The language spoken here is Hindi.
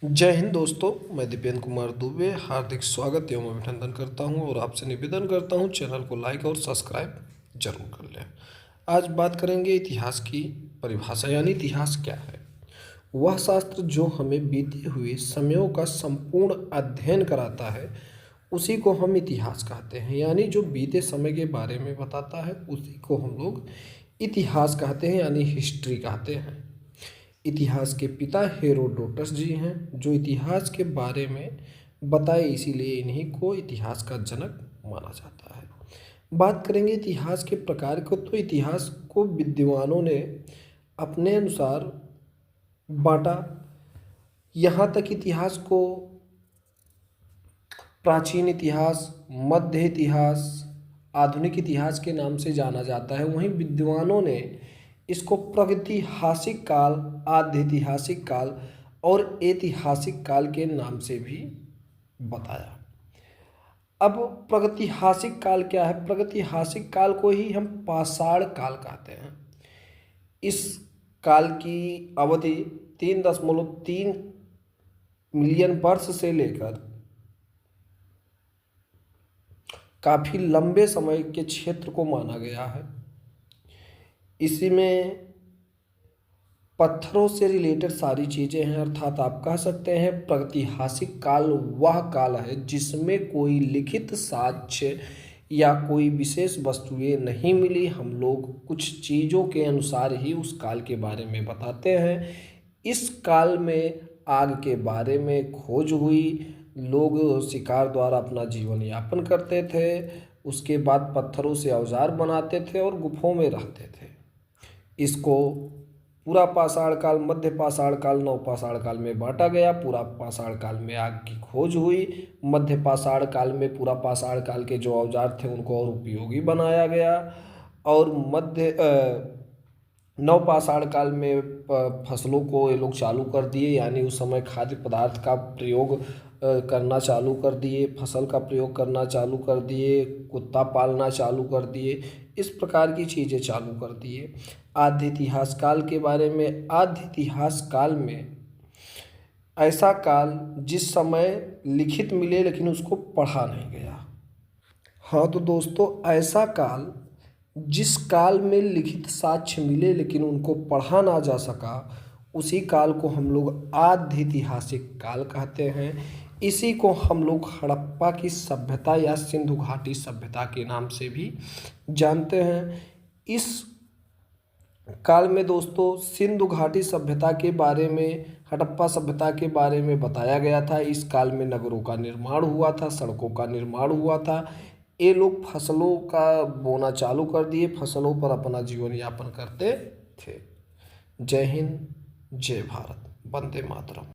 जय हिंद दोस्तों। मैं दीपेंद्र कुमार दुबे हार्दिक स्वागत एवं अभिनंदन करता हूं और आपसे निवेदन करता हूं चैनल को लाइक और सब्सक्राइब जरूर कर लें। आज बात करेंगे इतिहास की परिभाषा यानी इतिहास क्या है। वह शास्त्र जो हमें बीते हुए समयों का संपूर्ण अध्ययन कराता है उसी को हम इतिहास कहते हैं, यानी जो बीते समय के बारे में बताता है उसी को हम लोग इतिहास कहते हैं यानी हिस्ट्री कहते हैं। इतिहास के पिता हेरोडोटस जी हैं जो इतिहास के बारे में बताए, इसीलिए इन्हीं को इतिहास का जनक माना जाता है। बात करेंगे इतिहास के प्रकार को, तो इतिहास को विद्वानों ने अपने अनुसार बांटा। यहाँ तक इतिहास को प्राचीन इतिहास, मध्य इतिहास, आधुनिक इतिहास के नाम से जाना जाता है। वहीं विद्वानों ने इसको प्रागैतिहासिक काल, आध्यैतिहासिक काल और ऐतिहासिक काल के नाम से भी बताया। अब प्रागैतिहासिक काल क्या है? प्रागैतिहासिक काल को ही हम पाषाण काल कहते हैं। इस काल की अवधि 3.3 मिलियन वर्ष से लेकर काफ़ी लंबे समय के क्षेत्र को माना गया है। इसी में पत्थरों से रिलेटेड सारी चीज़ें हैं, अर्थात आप कह सकते हैं प्रागैतिहासिक काल वह काल है जिसमें कोई लिखित साक्ष्य या कोई विशेष वस्तुएं नहीं मिली। हम लोग कुछ चीज़ों के अनुसार ही उस काल के बारे में बताते हैं। इस काल में आग के बारे में खोज हुई, लोग शिकार द्वारा अपना जीवन यापन करते थे, उसके बाद पत्थरों से औजार बनाते थे और गुफाओं में रहते थे। इसको पूरा पाषाण काल, मध्य पाषाण काल, नव पाषाण काल में बांटा गया। पूरा पाषाण काल में आग की खोज हुई, मध्य पाषाण काल में पूरा पाषाण काल के जो औजार थे उनको और उपयोगी बनाया गया और नव पाषाण काल में फसलों को ये लोग चालू कर दिए, यानी उस समय खाद्य पदार्थ का प्रयोग करना चालू कर दिए, फसल का प्रयोग करना चालू कर दिए, कुत्ता पालना चालू कर दिए, इस प्रकार की चीज़ें चालू कर दिए। आद्य इतिहास काल के बारे में, आद्य इतिहास काल में ऐसा काल जिस समय लिखित मिले लेकिन उसको पढ़ा नहीं गया। हाँ तो दोस्तों, ऐसा काल जिस काल में लिखित साक्ष्य मिले लेकिन उनको पढ़ा ना जा सका, उसी काल को हम लोग आद्य ऐतिहासिक काल कहते हैं। इसी को हम लोग हड़प्पा की सभ्यता या सिंधु घाटी सभ्यता के नाम से भी जानते हैं। इस काल में दोस्तों सिंधु घाटी सभ्यता के बारे में, हड़प्पा सभ्यता के बारे में बताया गया था। इस काल में नगरों का निर्माण हुआ था, सड़कों का निर्माण हुआ था। ये लोग फसलों का बोना चालू कर दिए, फसलों पर अपना जीवन यापन करते थे। जय हिंद, जय भारत, वंदे मातरम।